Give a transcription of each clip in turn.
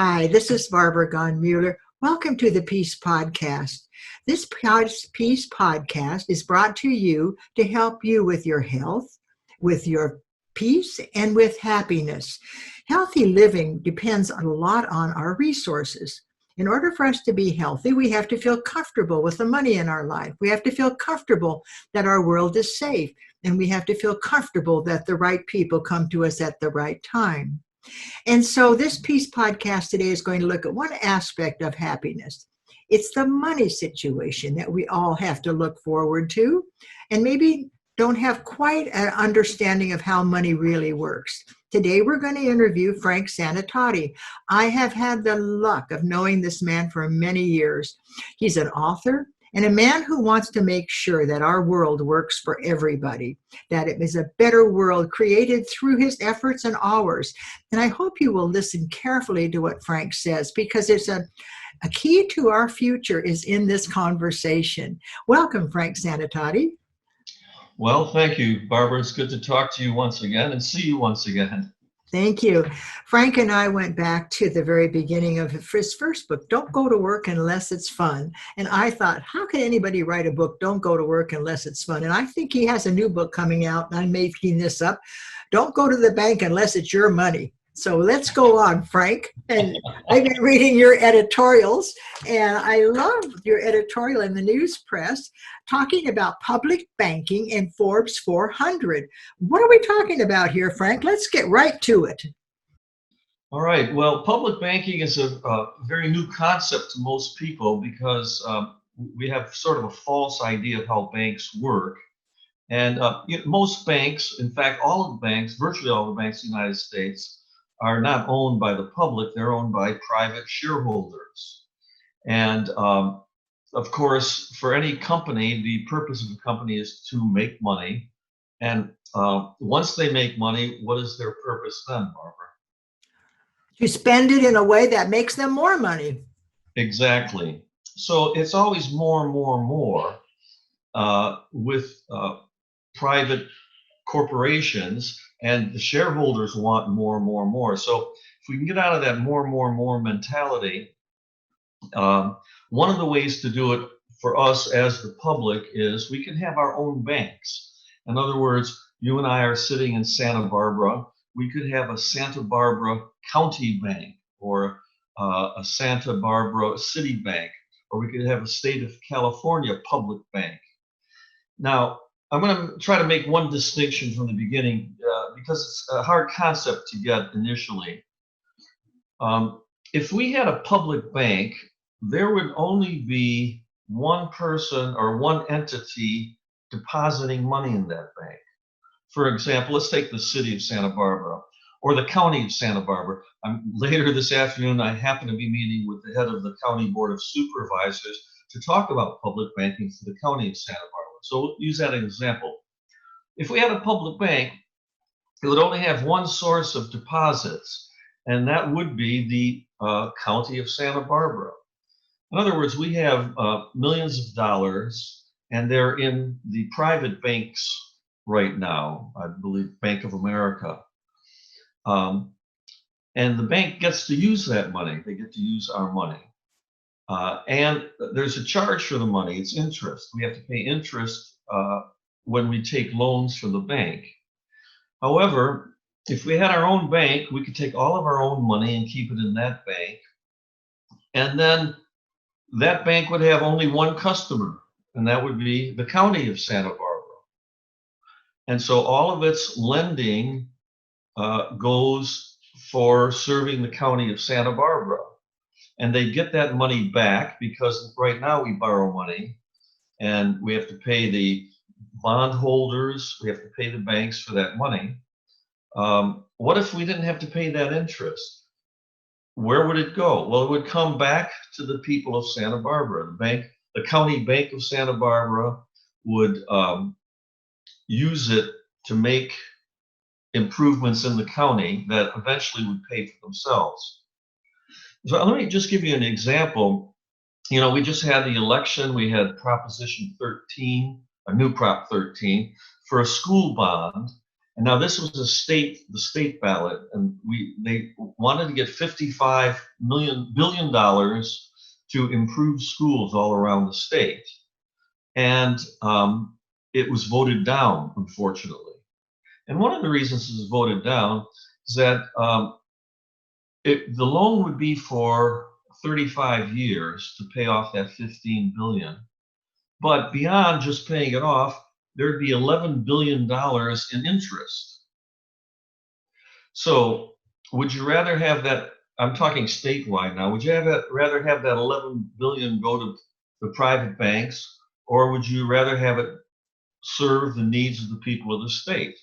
Hi, this is Barbara Gahn-Mueller. Welcome to the Peace Podcast. This Peace Podcast is brought to you to help you with your health, with your peace, and with happiness. Healthy living depends a lot on our resources. In order for us to be healthy, we have to feel comfortable with the money in our life. We have to feel comfortable that our world is safe, and we have to feel comfortable that the right people come to us at the right time. And so this Peace Podcast today is going to look at one aspect of happiness. It's the money situation that we all have to look forward to, and maybe don't have quite an understanding of how money really works. Today, we're going to interview Frank Sanitate. I have had the luck of knowing this man for many years. He's an author and a man who wants to make sure that our world works for everybody, that it is a better world created through his efforts and ours. And I hope you will listen carefully to what Frank says, because it's a key to our future is in this conversation. Welcome, Frank Sanitate. Well, thank you, Barbara. It's good to talk to you once again and see you once again. Thank you. Frank and I went back to the very beginning of his first book, Don't Go to Work Unless It's Fun. And I thought, how can anybody write a book, Don't Go to Work Unless It's Fun? And I think he has a new book coming out, and I'm making this up, Don't Go to the Bank Unless It's Your Money. So let's go on, Frank. And I've been reading your editorials, and I love your editorial in the news press talking about public banking and Forbes 400. What are we talking about here, Frank? Let's get right to it. All right. Well, public banking is a very new concept to most people because we have sort of a false idea of how banks work. And most banks, in fact, all of the banks, virtually all the banks in the United States, are not owned by the public. They're owned by private shareholders. And of course, for any company, the purpose of the company is to make money. And once they make money, what is their purpose then, Barbara? To spend it in a way that makes them more money. Exactly. So it's always more and more and more with private corporations, and the shareholders want more and more and more. So if we can get out of that more and more and more mentality, one of the ways to do it for us as the public is we can have our own banks. In other words, you and I are sitting in Santa Barbara. We could have a Santa Barbara County Bank, or a Santa Barbara City Bank, or we could have a state of California public bank. Now, I'm going to try to make one distinction from the beginning because it's a hard concept to get initially. If we had a public bank, there would only be one person or one entity depositing money in that bank. For example, let's take the city of Santa Barbara or the county of Santa Barbara. Later this afternoon, I happen to be meeting with the head of the County Board of Supervisors to talk about public banking for the county of Santa Barbara. So we'll use that as an example. If we had a public bank, it would only have one source of deposits, and that would be the county of Santa Barbara. In other words, we have millions of dollars, and they're in the private banks right now, I believe Bank of America. And the bank gets to use that money. They get to use our money. And there's a charge for the money. It's interest. We have to pay interest when we take loans from the bank. However, if we had our own bank, we could take all of our own money and keep it in that bank. And then that bank would have only one customer, and that would be the county of Santa Barbara. And so all of its lending goes for serving the county of Santa Barbara. And they get that money back because right now we borrow money and we have to pay the bondholders, we have to pay the banks for that money. What if we didn't have to pay that interest? Where would it go? Well, it would come back to the people of Santa Barbara. The county bank of Santa Barbara would use it to make improvements in the county that eventually would pay for themselves. So let me just give you an example. You know, we just had the election. We had Proposition 13, a new Prop 13, for a school bond. And now this was the state ballot, and they wanted to get $55 billion to improve schools all around the state, and it was voted down, unfortunately. And one of the reasons it was voted down is that the loan would be for 35 years to pay off that $15 billion, but beyond just paying it off, there'd be $11 billion in interest. So would you rather have that? I'm talking statewide now. Would you rather have that 11 billion go to the private banks, or would you rather have it serve the needs of the people of the state?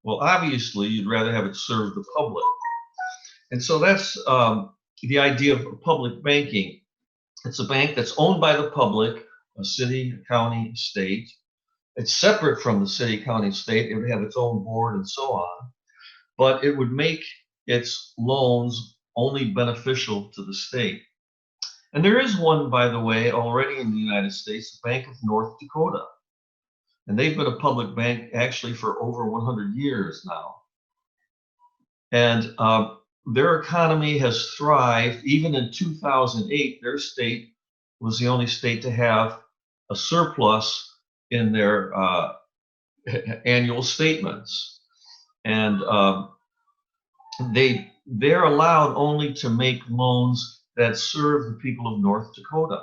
Well, obviously, you'd rather have it serve the public. And so that's the idea of public banking. It's a bank that's owned by the public, a city, a county, a state. It's separate from the city, county, state. It would have its own board and so on. But it would make its loans only beneficial to the state. And there is one, by the way, already in the United States, the Bank of North Dakota. And they've been a public bank actually for over 100 years now. And their economy has thrived. Even in 2008, their state was the only state to have a surplus in their annual statements. And they're allowed only to make loans that serve the people of North Dakota.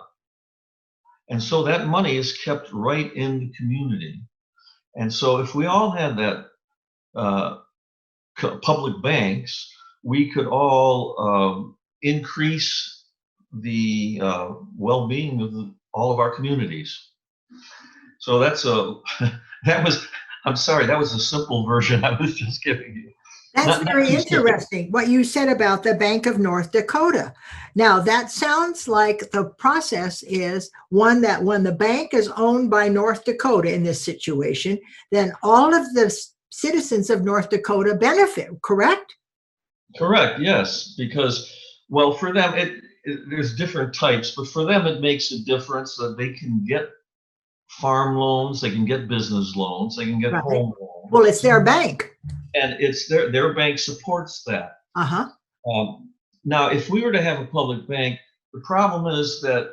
And so that money is kept right in the community. And so if we all had that public banks, we could all increase the well-being of all of our communities. So that's I'm sorry, that was a simple version I was just giving you. That's very interesting, what you said about the Bank of North Dakota. Now, that sounds like the process is one that when the bank is owned by North Dakota in this situation, then all of the citizens of North Dakota benefit, correct? Correct, yes, because, well, for them, there's different types, but for them, it makes a difference that they can get farm loans, they can get business loans, they can get home loans. Well, it's their bank. And it's their bank supports that. Uh-huh. Now, if we were to have a public bank, the problem is that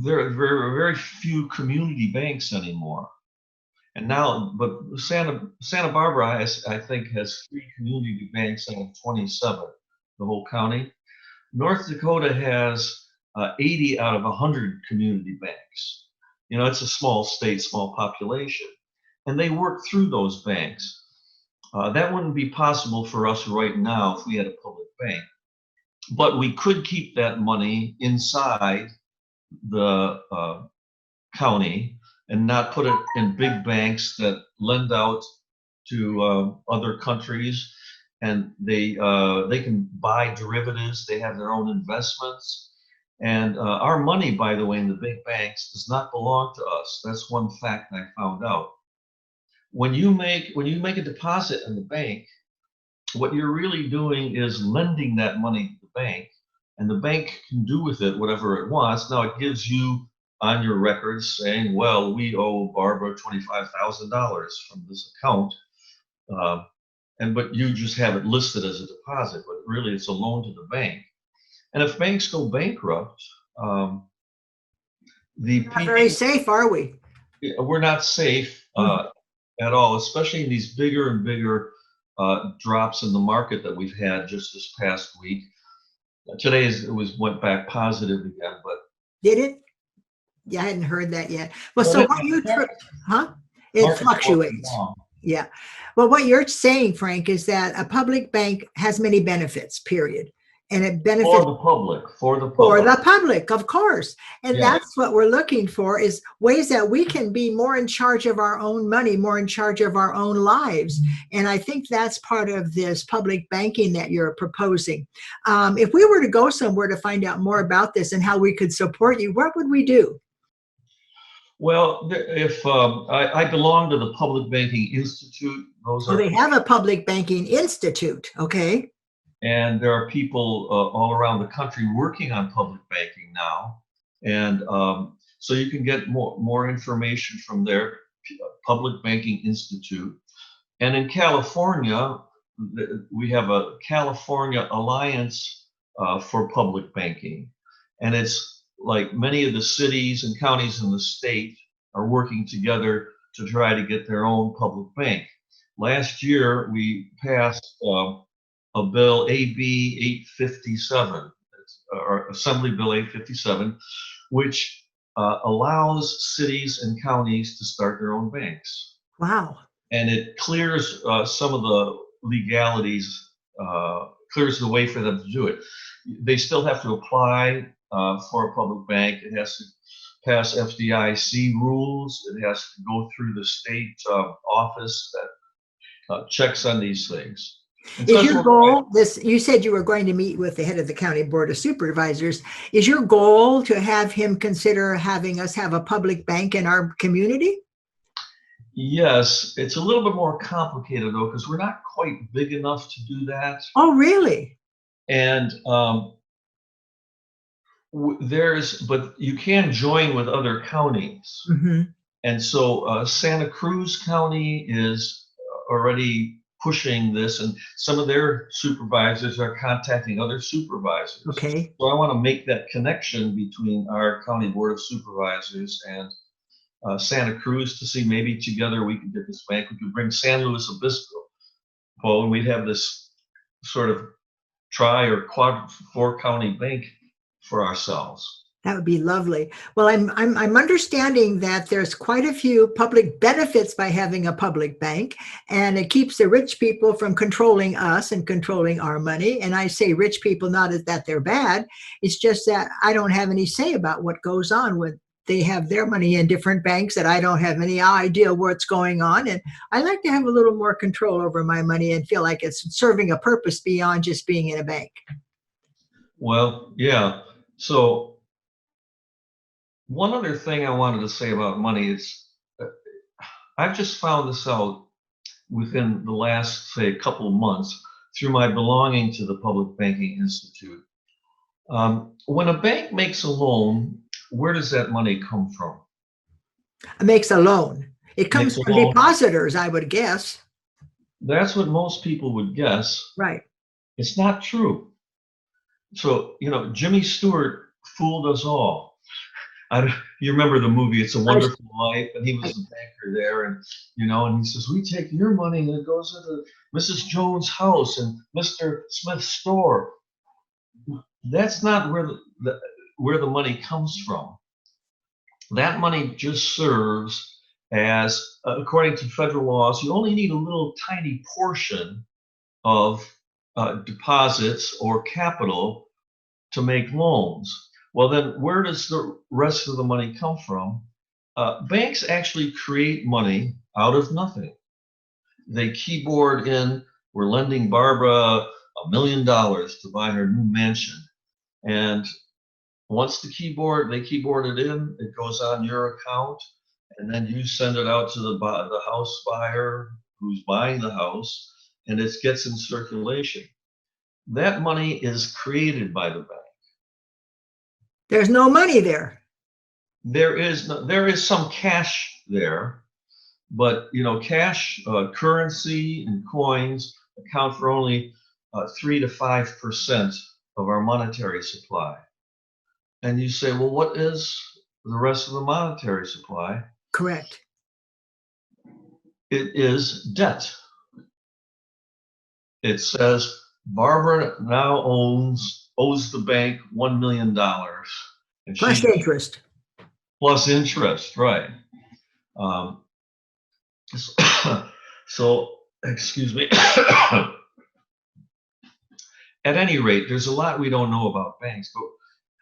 there are very few community banks anymore. And now, but Santa Barbara I think has 3 community banks out of 27, the whole county. North Dakota has 80 out of 100 community banks. You know, it's a small state, small population, and they work through those banks. That wouldn't be possible for us right now if we had a public bank. But we could keep that money inside the county and not put it in big banks that lend out to other countries, and they can buy derivatives. They have their own investments, and our money, by the way, in the big banks does not belong to us. That's one fact I found out. When you make a deposit in the bank, what you're really doing is lending that money to the bank, and the bank can do with it whatever it wants. Now, it gives you on your records saying, well, we owe Barbara $25,000 from this account, but you just have it listed as a deposit, but really it's a loan to the bank. And if banks go bankrupt, not very safe, are we? We're not safe at all, especially in these bigger and bigger drops in the market that we've had just this past week. Today went back positive again, but did it? Yeah, I hadn't heard that yet. Well, so what it fluctuates. Yeah. Well, what you're saying, Frank, is that a public bank has many benefits, period. And it benefits for the public, of course. And that's what we're looking for, is ways that we can be more in charge of our own money, more in charge of our own lives. And I think that's part of this public banking that you're proposing. If we were to go somewhere to find out more about this and how we could support you, what would we do? Well, if I belong to the Public Banking Institute. They have a Public Banking Institute, okay? And there are people all around the country working on public banking now. And so you can get more information from their Public Banking Institute. And in California, we have a California Alliance for Public Banking. And it's like many of the cities and counties in the state are working together to try to get their own public bank. Last year, we passed a bill, AB 857, or Assembly Bill 857, which allows cities and counties to start their own banks. Wow. And it clears some of the legalities, clears the way for them to do it. They still have to apply for a public bank. It has to pass FDIC rules. It has to go through the state office that checks on these things. And Is your goal this? You said you were going to meet with the head of the county board of supervisors. Is your goal to have him consider having us have a public bank in our community? Yes, it's a little bit more complicated though, because we're not quite big enough to do that. Oh, really? And but you can join with other counties. Mm-hmm. And so Santa Cruz County is already pushing this, and some of their supervisors are contacting other supervisors. Okay. So I want to make that connection between our county board of supervisors and Santa Cruz to see maybe together we could get this bank. We could bring San Luis Obispo, and we'd have this sort of quad 4-county bank for ourselves. That would be lovely. Well, I'm understanding that there's quite a few public benefits by having a public bank, and it keeps the rich people from controlling us and controlling our money. And I say rich people, not that they're bad. It's just that I don't have any say about what goes on when they have their money in different banks that I don't have any idea what's going on. And I like to have a little more control over my money and feel like it's serving a purpose beyond just being in a bank. Well, yeah. So one other thing I wanted to say about money is I've just found this out within the last, say, a couple of months through my belonging to the Public Banking Institute. When a bank makes a loan, where does that money come from? It makes a loan. It comes from depositors, I would guess. That's what most people would guess. Right. It's not true. So, Jimmy Stewart fooled us all. You remember the movie It's a Wonderful Life, and he was the banker there, and and he says, we take your money and it goes into Mrs. Jones' house and Mr. Smith's store. That's not where the money comes from. That money just serves as, according to federal laws, you only need a little tiny portion of deposits or capital to make loans. Well, then where does the rest of the money come from? Banks actually create money out of nothing. They keyboard in, we're lending Barbara $1 million to buy her new mansion. And once they keyboard it in, it goes on your account, and then you send it out to the house buyer who's buying the house, and it gets in circulation. That money is created by the bank. There's no money there. There is some cash there, but cash, currency, and coins account for only 3 to 5% of our monetary supply. And you say, well, what is the rest of the monetary supply? Correct. It is debt. It says Barbara now owes the bank $1 million. Plus interest. Plus interest, right. So, excuse me. At any rate, there's a lot we don't know about banks, but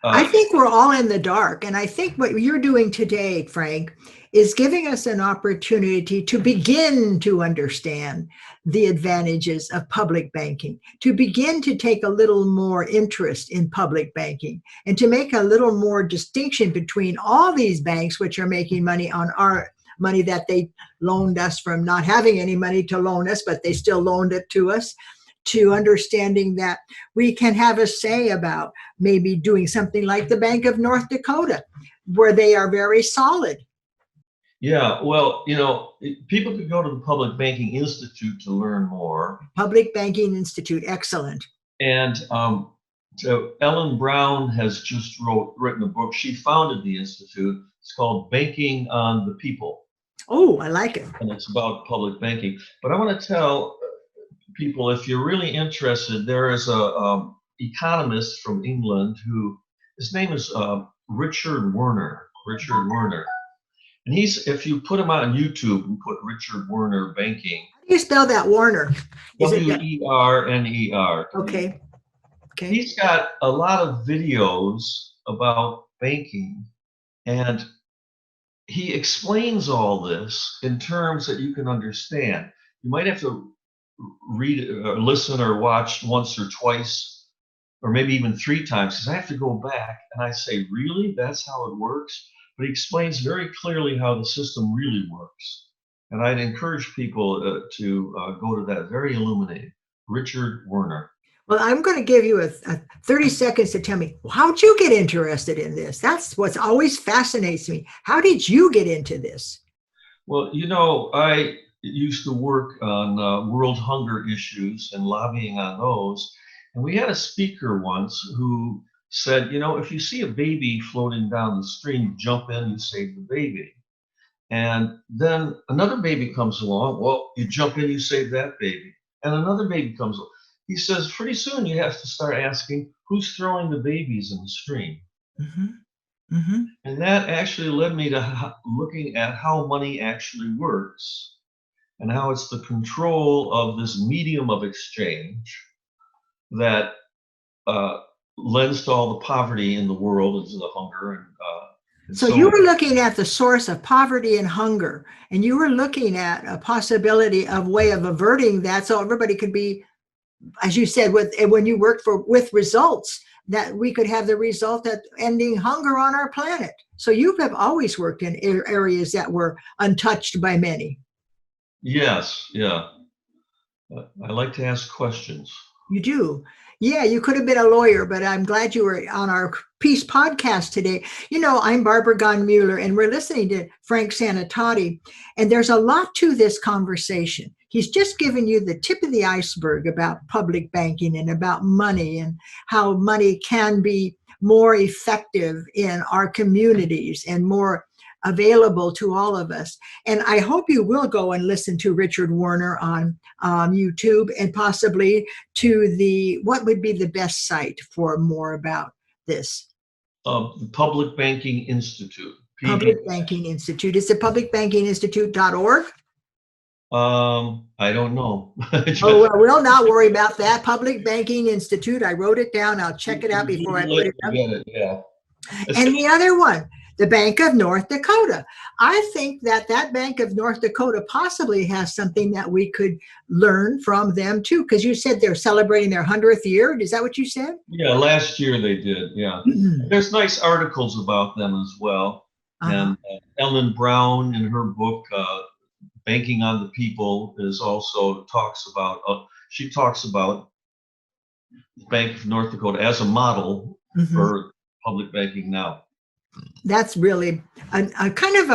I think we're all in the dark. And I think what you're doing today, Frank, is giving us an opportunity to begin to understand the advantages of public banking, to begin to take a little more interest in public banking, and to make a little more distinction between all these banks which are making money on our money that they loaned us from not having any money to loan us, but they still loaned it to us, to understanding that we can have a say about maybe doing something like the Bank of North Dakota, where they are very solid. Yeah, well, people could go to the Public Banking Institute to learn more. Public Banking Institute, excellent. And so Ellen Brown has just written a book. She founded the institute. It's called Banking on the People, Oh, I like it. and it's about public banking. But I want to tell people, if you're really interested, there is a economist from England who his name is Richard Werner. Richard Werner, and if you put him on YouTube and put Richard Werner banking, How do you spell that, Warner? Is it Werner. okay? Okay. He's got a lot of videos about banking, and he explains all this in terms that you can understand. You might have to read or listen or watch once or twice, or maybe even 3 times, because I have to go back and I say, really, that's how it works? But he explains very clearly how the system really works. And I'd encourage people to go to that. Very illuminating. Richard Werner. Well, I'm going to give you a 30 seconds to tell me, how'd you get interested in this? That's what's always fascinates me. How did you get into this? Well, I used to work on world hunger issues and lobbying on those. And we had a speaker once who said, if you see a baby floating down the stream, jump in and save the baby. And then another baby comes along. Well, you jump in, you save that baby. And another baby comes along. He says, pretty soon you have to start asking, who's throwing the babies in the stream? Mm-hmm. Mm-hmm. And that actually led me to looking at how money actually works and how it's the control of this medium of exchange that lends to all the poverty in the world, is the hunger. And So you were looking at the source of poverty and hunger, and you were looking at a possibility of way of averting that, so everybody could be, as you said, when you worked with results, that we could have the result at ending hunger on our planet. So you have always worked in areas that were untouched by many. Yes, yeah. I like to ask questions. You do. Yeah, you could have been a lawyer, but I'm glad you were on our Peace podcast today. I'm Barbara Gon-Mueller, and we're listening to Frank Sanitate, and there's a lot to this conversation. He's just given you the tip of the iceberg about public banking and about money and how money can be more effective in our communities and more available to all of us. And I hope you will go and listen to Richard Werner on YouTube, and possibly to what would be the best site for more about this? The Public Banking Institute. Public Banking Institute. Is it publicbankinginstitute.org? I don't know. Oh, well, we'll not worry about that. Public Banking Institute. I wrote it down. I'll check it out before I put it up. Yeah. And the other one, the Bank of North Dakota. I think that Bank of North Dakota possibly has something that we could learn from them too, because you said they're celebrating their 100th year. Is that what you said? Yeah, last year they did. Yeah. There's nice articles about them as well. And Ellen Brown, in her book, Banking on the People, talks about Bank of North Dakota as a model for public banking now. That's really a kind of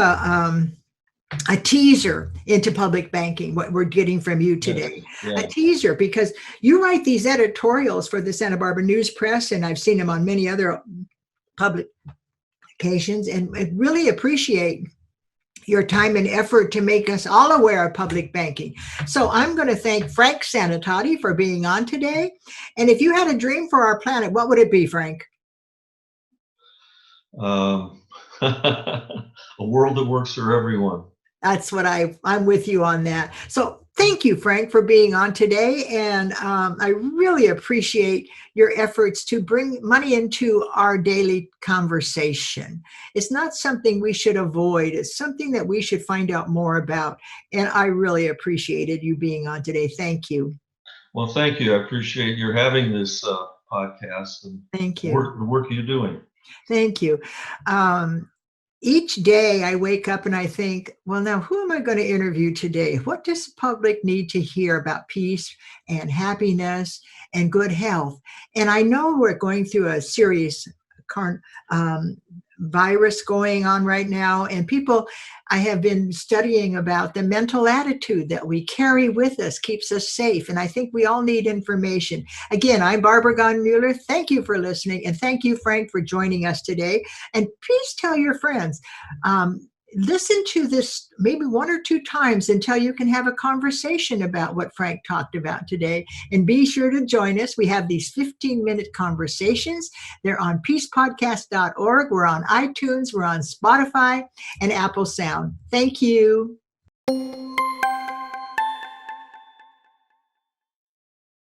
a teaser into public banking, what we're getting from you today. Yeah. A teaser, because you write these editorials for the Santa Barbara News Press, and I've seen them on many other publications, and I really appreciate your time and effort to make us all aware of public banking. So I'm going to thank Frank Sanitate for being on today. And if you had a dream for our planet, what would it be, Frank? A world that works for everyone. That's what I'm with you on that. So thank you, Frank, for being on today. And I really appreciate your efforts to bring money into our daily conversation. It's not something we should avoid. It's something that we should find out more about. And I really appreciated you being on today. Thank you. Well, thank you. I appreciate your having this podcast and thank you. The work you're doing. Thank you. Each day I wake up and I think, well, now who am I going to interview today? What does the public need to hear about peace and happiness and good health? And I know we're going through a serious virus going on right now, and people, I have been studying about the mental attitude that we carry with us keeps us safe, and I think we all need information. Again, I'm Barbara Gahn-Mueller. Thank you for listening, and thank you, Frank, for joining us today. And please tell your friends, listen to this maybe 1 or 2 times until you can have a conversation about what Frank talked about today. And be sure to join us. We have these 15-minute conversations. They're on peacepodcast.org. We're on iTunes. We're on Spotify and Apple Sound. Thank you.